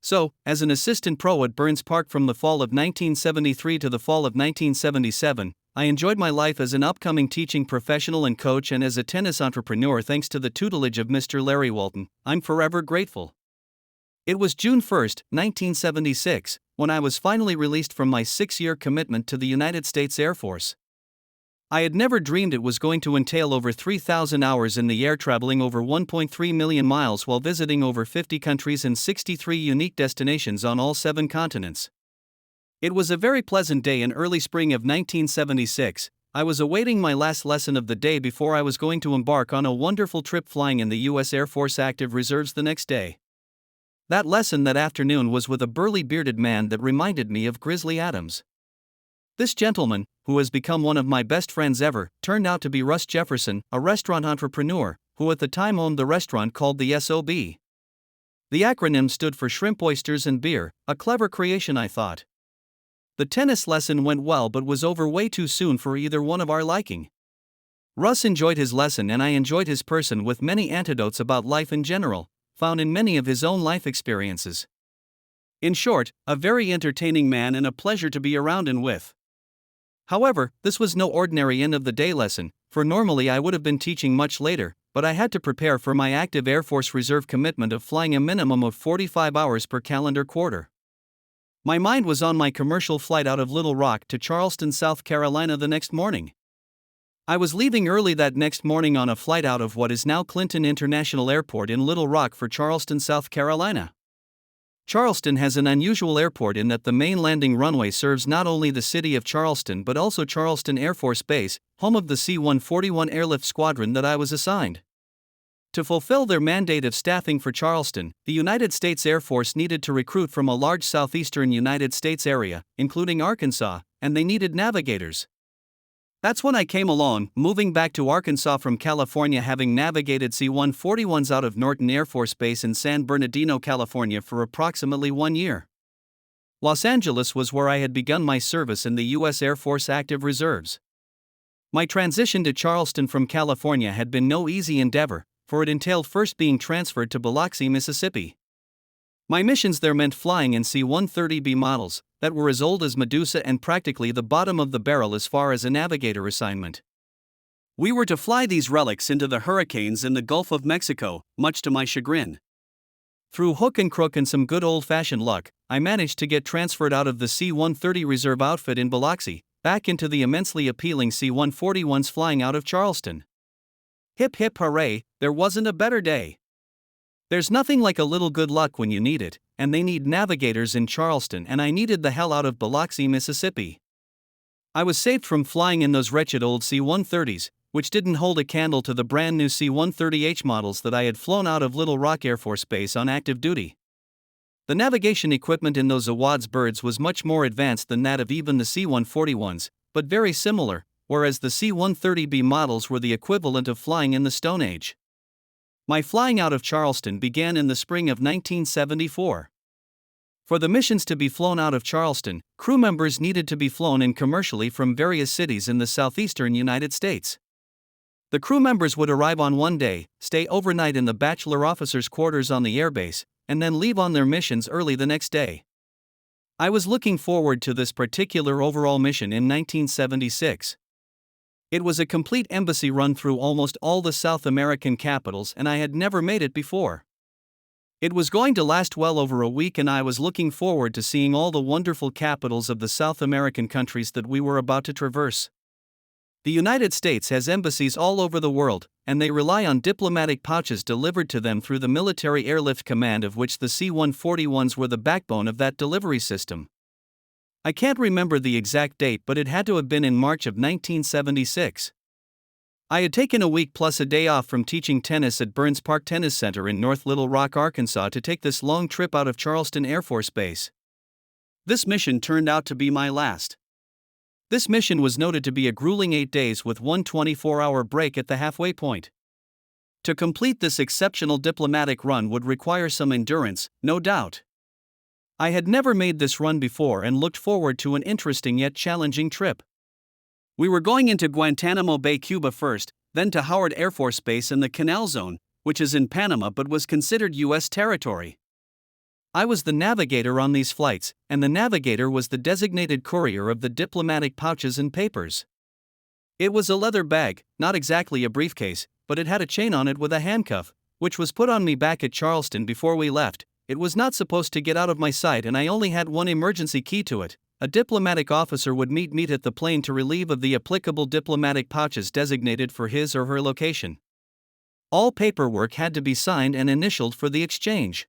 So, as an assistant pro at Burns Park from the fall of 1973 to the fall of 1977, I enjoyed my life as an upcoming teaching professional and coach and as a tennis entrepreneur thanks to the tutelage of Mr. Larry Walton. I'm forever grateful. It was June 1, 1976, when I was finally released from my 6-year commitment to the United States Air Force. I had never dreamed it was going to entail over 3,000 hours in the air, traveling over 1.3 million miles while visiting over 50 countries and 63 unique destinations on all 7 continents. It was a very pleasant day in early spring of 1976. I was awaiting my last lesson of the day before I was going to embark on a wonderful trip flying in the U.S. Air Force Active Reserves the next day. That lesson that afternoon was with a burly bearded man that reminded me of Grizzly Adams. This gentleman, who has become one of my best friends ever, turned out to be Russ Jefferson, a restaurant entrepreneur, who at the time owned the restaurant called the SOB. The acronym stood for Shrimp, Oysters and Beer, a clever creation, I thought. The tennis lesson went well but was over way too soon for either one of our liking. Russ enjoyed his lesson and I enjoyed his person, with many anecdotes about life in general, found in many of his own life experiences. In short, a very entertaining man and a pleasure to be around and with. However, this was no ordinary end-of-the-day lesson, for normally I would have been teaching much later, but I had to prepare for my active Air Force Reserve commitment of flying a minimum of 45 hours per calendar quarter. My mind was on my commercial flight out of Little Rock to Charleston, South Carolina the next morning. I was leaving early that next morning on a flight out of what is now Clinton International Airport in Little Rock for Charleston, South Carolina. Charleston has an unusual airport in that the main landing runway serves not only the city of Charleston but also Charleston Air Force Base, home of the C-141 airlift squadron that I was assigned. To fulfill their mandate of staffing for Charleston, the United States Air Force needed to recruit from a large southeastern United States area, including Arkansas, and they needed navigators. That's when I came along, moving back to Arkansas from California, having navigated C-141s out of Norton Air Force Base in San Bernardino, California for approximately 1 year. Los Angeles was where I had begun my service in the U.S. Air Force Active Reserves. My transition to Charleston from California had been no easy endeavor, for it entailed first being transferred to Biloxi, Mississippi. My missions there meant flying in C-130B models that were as old as Medusa and practically the bottom of the barrel as far as a navigator assignment. We were to fly these relics into the hurricanes in the Gulf of Mexico, much to my chagrin. Through hook and crook and some good old-fashioned luck, I managed to get transferred out of the C-130 Reserve outfit in Biloxi, back into the immensely appealing C-141s flying out of Charleston. Hip hip hooray, there wasn't a better day. There's nothing like a little good luck when you need it, and they need navigators in Charleston, and I needed the hell out of Biloxi, Mississippi. I was saved from flying in those wretched old C-130s, which didn't hold a candle to the brand new C-130H models that I had flown out of Little Rock Air Force Base on active duty. The navigation equipment in those Awad's birds was much more advanced than that of even the C-141s, but very similar, whereas the C-130B models were the equivalent of flying in the Stone Age. My flying out of Charleston began in the spring of 1974. For the missions to be flown out of Charleston, crew members needed to be flown in commercially from various cities in the southeastern United States. The crew members would arrive on one day, stay overnight in the bachelor officers' quarters on the airbase, and then leave on their missions early the next day. I was looking forward to this particular overall mission in 1976. It was a complete embassy run through almost all the South American capitals, and I had never made it before. It was going to last well over a week, and I was looking forward to seeing all the wonderful capitals of the South American countries that we were about to traverse. The United States has embassies all over the world, and they rely on diplomatic pouches delivered to them through the Military Airlift Command, of which the C-141s were the backbone of that delivery system. I can't remember the exact date, but it had to have been in March of 1976. I had taken a week plus a day off from teaching tennis at Burns Park Tennis Center in North Little Rock, Arkansas, to take this long trip out of Charleston Air Force Base. This mission turned out to be my last. This mission was noted to be a grueling 8 days with one 24-hour break at the halfway point. To complete this exceptional diplomatic run would require some endurance, no doubt. I had never made this run before and looked forward to an interesting yet challenging trip. We were going into Guantanamo Bay, Cuba first, then to Howard Air Force Base in the Canal Zone, which is in Panama but was considered U.S. territory. I was the navigator on these flights, and the navigator was the designated courier of the diplomatic pouches and papers. It was a leather bag, not exactly a briefcase, but it had a chain on it with a handcuff, which was put on me back at Charleston before we left. It was not supposed to get out of my sight, and I only had one emergency key to it. A diplomatic officer would meet me at the plane to relieve of the applicable diplomatic pouches designated for his or her location. All paperwork had to be signed and initialed for the exchange.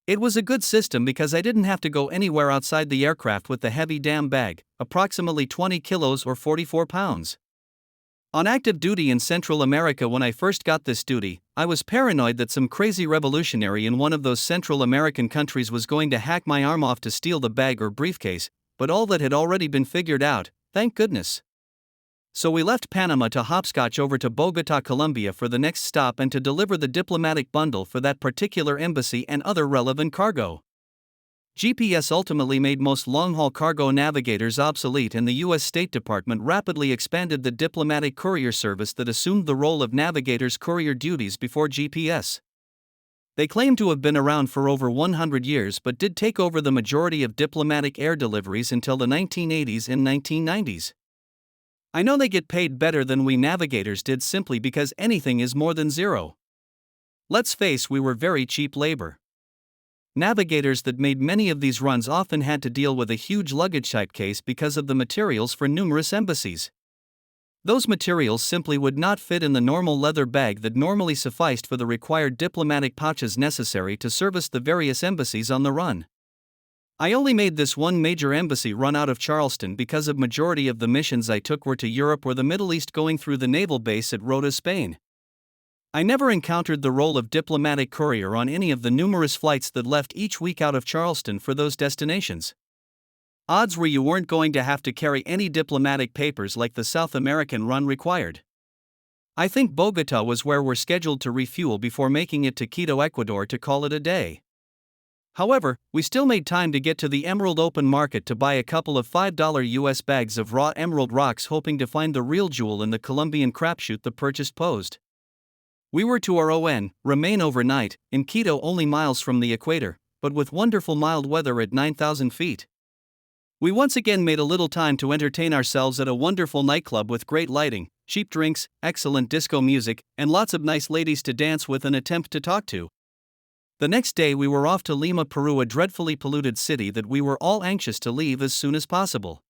It was a good system because I didn't have to go anywhere outside the aircraft with the heavy damn bag, approximately 20 kilos or 44 pounds. On active duty in Central America when I first got this duty, I was paranoid that some crazy revolutionary in one of those Central American countries was going to hack my arm off to steal the bag or briefcase, but all that had already been figured out, thank goodness. So we left Panama to hopscotch over to Bogota, Colombia for the next stop and to deliver the diplomatic bundle for that particular embassy and other relevant cargo. GPS ultimately made most long-haul cargo navigators obsolete, and the U.S. State Department rapidly expanded the diplomatic courier service that assumed the role of navigators' courier duties before GPS. They claim to have been around for over 100 years but did take over the majority of diplomatic air deliveries until the 1980s and 1990s. I know they get paid better than we navigators did simply because anything is more than zero. Let's face, we were very cheap labor. Navigators that made many of these runs often had to deal with a huge luggage type case because of the materials for numerous embassies. Those materials simply would not fit in the normal leather bag that normally sufficed for the required diplomatic pouches necessary to service the various embassies on the run. I only made this one major embassy run out of Charleston because of majority of the missions I took were to Europe or the Middle East, going through the naval base at Rota, Spain. I never encountered the role of diplomatic courier on any of the numerous flights that left each week out of Charleston for those destinations. Odds were you weren't going to have to carry any diplomatic papers like the South American run required. I think Bogota was where we're scheduled to refuel before making it to Quito, Ecuador to call it a day. However, we still made time to get to the Emerald Open Market to buy a couple of $5 US bags of raw emerald rocks, hoping to find the real jewel in the Colombian crapshoot the purchase posed. We were to remain overnight, in Quito, only miles from the equator, but with wonderful mild weather at 9,000 feet. We once again made a little time to entertain ourselves at a wonderful nightclub with great lighting, cheap drinks, excellent disco music, and lots of nice ladies to dance with and attempt to talk to. The next day we were off to Lima, Peru, a dreadfully polluted city that we were all anxious to leave as soon as possible.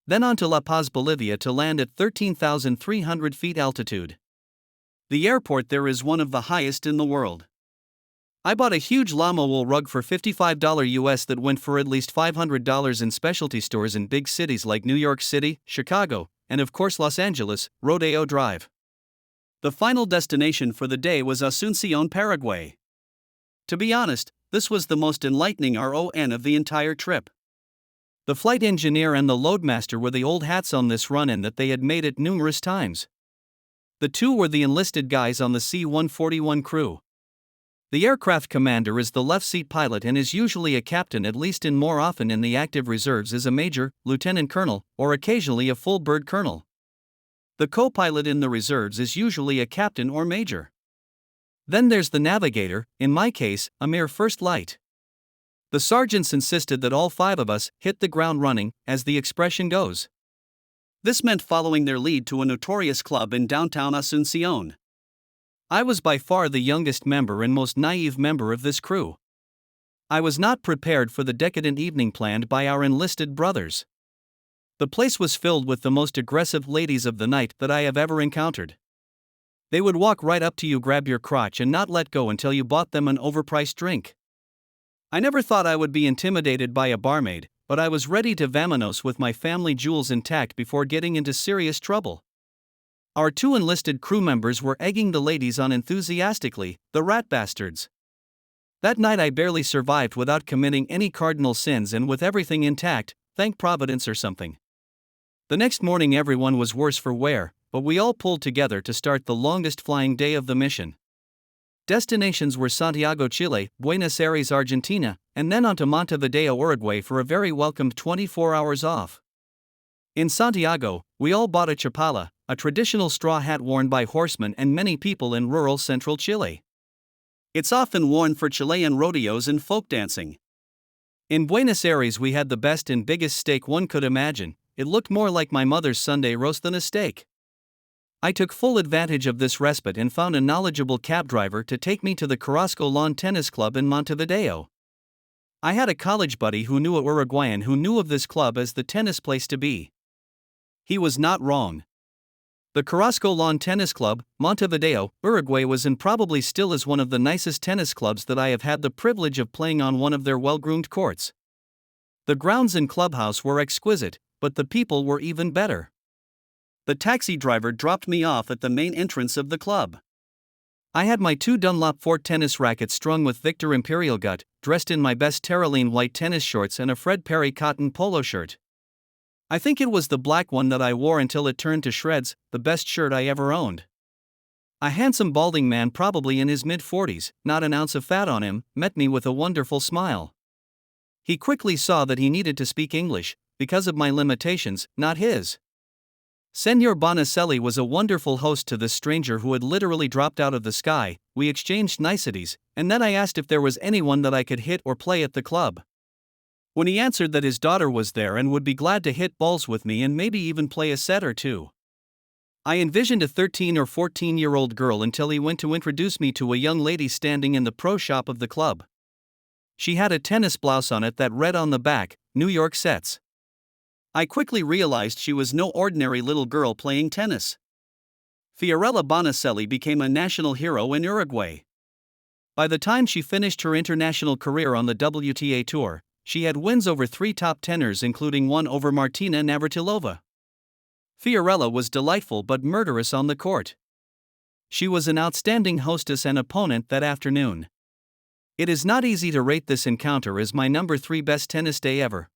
Then on to La Paz, Bolivia, to land at 13,300 feet altitude. The airport there is one of the highest in the world. I bought a huge llama wool rug for $55 US that went for at least $500 in specialty stores in big cities like New York City, Chicago, and of course Los Angeles, Rodeo Drive. The final destination for the day was Asunción, Paraguay. To be honest, this was the most enlightening RON of the entire trip. The flight engineer and the loadmaster were the old hats on this run, in that they had made it numerous times. The two were the enlisted guys on the C-141 crew. The aircraft commander is the left seat pilot and is usually a captain, at least in more often in the active reserves is a major, lieutenant colonel, or occasionally a full bird colonel. The co-pilot in the reserves is usually a captain or major. Then there's the navigator, in my case, a mere first light. The sergeants insisted that all 5 of us hit the ground running, as the expression goes. This meant following their lead to a notorious club in downtown Asunción. I was by far the youngest member and most naive member of this crew. I was not prepared for the decadent evening planned by our enlisted brothers. The place was filled with the most aggressive ladies of the night that I have ever encountered. They would walk right up to you, grab your crotch, and not let go until you bought them an overpriced drink. I never thought I would be intimidated by a barmaid, but I was ready to vamonos with my family jewels intact before getting into serious trouble. Our 2 enlisted crew members were egging the ladies on enthusiastically, the rat bastards. That night I barely survived without committing any cardinal sins and with everything intact, thank Providence or something. The next morning everyone was worse for wear, but we all pulled together to start the longest flying day of the mission. Destinations were Santiago, Chile, Buenos Aires, Argentina, and then on to Montevideo, Uruguay for a very welcomed 24 hours off. In Santiago, we all bought a chapala, a traditional straw hat worn by horsemen and many people in rural central Chile. It's often worn for Chilean rodeos and folk dancing. In Buenos Aires we had the best and biggest steak one could imagine. It looked more like my mother's Sunday roast than a steak. I took full advantage of this respite and found a knowledgeable cab driver to take me to the Carrasco Lawn Tennis Club in Montevideo. I had a college buddy who knew a Uruguayan who knew of this club as the tennis place to be. He was not wrong. The Carrasco Lawn Tennis Club, Montevideo, Uruguay was and probably still is one of the nicest tennis clubs that I have had the privilege of playing on one of their well-groomed courts. The grounds and clubhouse were exquisite, but the people were even better. The taxi driver dropped me off at the main entrance of the club. I had my 2 Dunlop Fort tennis rackets strung with Victor Imperial Gut, dressed in my best Terraline white tennis shorts and a Fred Perry cotton polo shirt. I think it was the black one that I wore until it turned to shreds, the best shirt I ever owned. A handsome balding man, probably in his mid-40s, not an ounce of fat on him, met me with a wonderful smile. He quickly saw that he needed to speak English, because of my limitations, not his. Senor Bonicelli was a wonderful host to this stranger who had literally dropped out of the sky. We exchanged niceties, and then I asked if there was anyone that I could hit or play at the club. When he answered that his daughter was there and would be glad to hit balls with me and maybe even play a set or two. I envisioned a 13 or 14-year-old girl until he went to introduce me to a young lady standing in the pro shop of the club. She had a tennis blouse on it that read on the back, New York Sets. I quickly realized she was no ordinary little girl playing tennis. Fiorella Bonicelli became a national hero in Uruguay. By the time she finished her international career on the WTA Tour, she had wins over 3 top tenors, including one over Martina Navratilova. Fiorella was delightful but murderous on the court. She was an outstanding hostess and opponent that afternoon. It is not easy to rate this encounter as my number 3 best tennis day ever.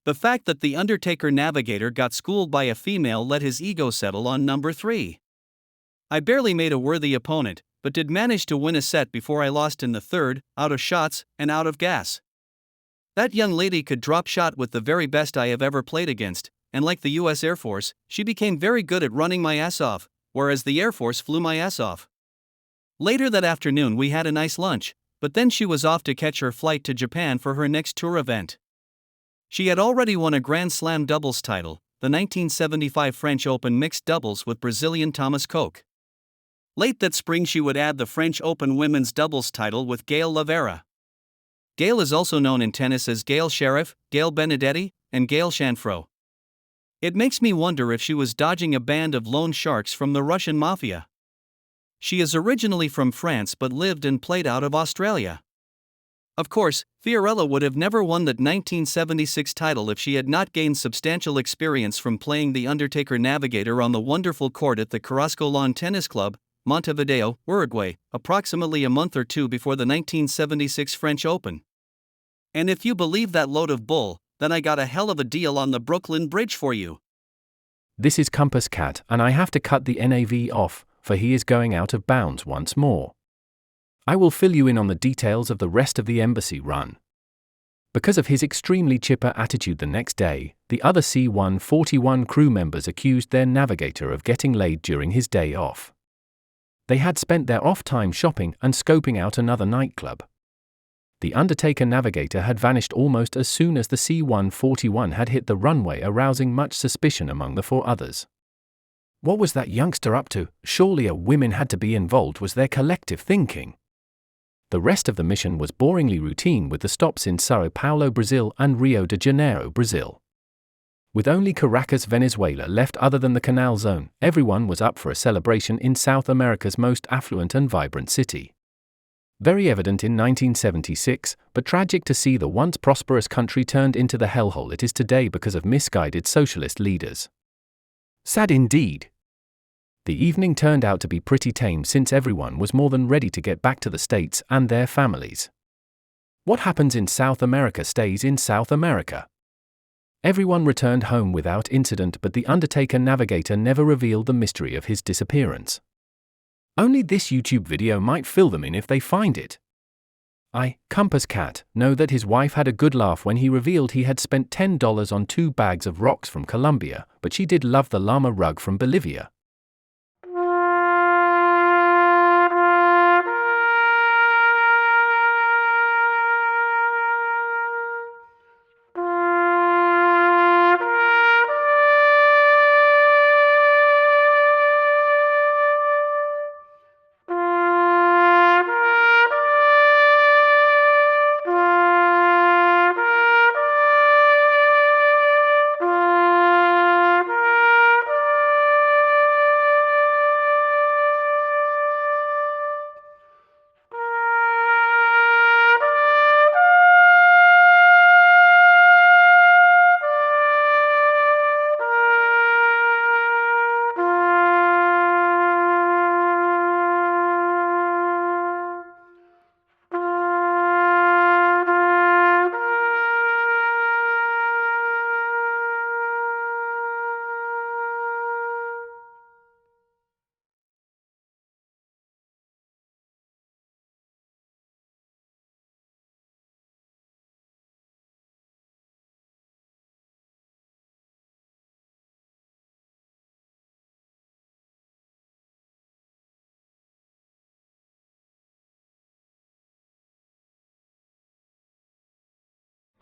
The fact that the Undertaker Navigator got schooled by a female let his ego settle on number 3. I barely made a worthy opponent, but did manage to win a set before I lost in the third, out of shots and out of gas. That young lady could drop shot with the very best I have ever played against, and like the US Air Force, she became very good at running my ass off, whereas the Air Force flew my ass off. Later that afternoon we had a nice lunch, but then she was off to catch her flight to Japan for her next tour event. She had already won a Grand Slam doubles title, the 1975 French Open mixed doubles with Brazilian Thomas Koch. Late that spring she would add the French Open women's doubles title with Gail Lavera. Gail is also known in tennis as Gail Sheriff, Gail Benedetti, and Gail Chanfro. It makes me wonder if she was dodging a band of loan sharks from the Russian mafia. She is originally from France but lived and played out of Australia. Of course, Fiorella would have never won that 1976 title if she had not gained substantial experience from playing the Undertaker Navigator on the wonderful court at the Carrasco Lawn Tennis Club, Montevideo, Uruguay, approximately a month or 2 before the 1976 French Open. And if you believe that load of bull, then I got a hell of a deal on the Brooklyn Bridge for you. This is Compass Cat, and I have to cut the NAV off, for he is going out of bounds once more. I will fill you in on the details of the rest of the embassy run. Because of his extremely chipper attitude the next day, the other C-141 crew members accused their navigator of getting laid during his day off. They had spent their off time shopping and scoping out another nightclub. The Undertaker Navigator had vanished almost as soon as the C-141 had hit the runway, arousing much suspicion among the 4 others. What was that youngster up to? Surely a woman had to be involved, was their collective thinking. The rest of the mission was boringly routine, with the stops in Sao Paulo, Brazil and Rio de Janeiro, Brazil. With only Caracas, Venezuela left other than the Canal Zone, everyone was up for a celebration in South America's most affluent and vibrant city. Very evident in 1976, but tragic to see the once prosperous country turned into the hellhole it is today because of misguided socialist leaders. Sad indeed. The evening turned out to be pretty tame, since everyone was more than ready to get back to the States and their families. What happens in South America stays in South America. Everyone returned home without incident, but the Undertaker Navigator never revealed the mystery of his disappearance. Only this YouTube video might fill them in if they find it. I, Compass Cat, know that his wife had a good laugh when he revealed he had spent $10 on 2 bags of rocks from Colombia, but she did love the llama rug from Bolivia.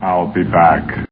I'll be back.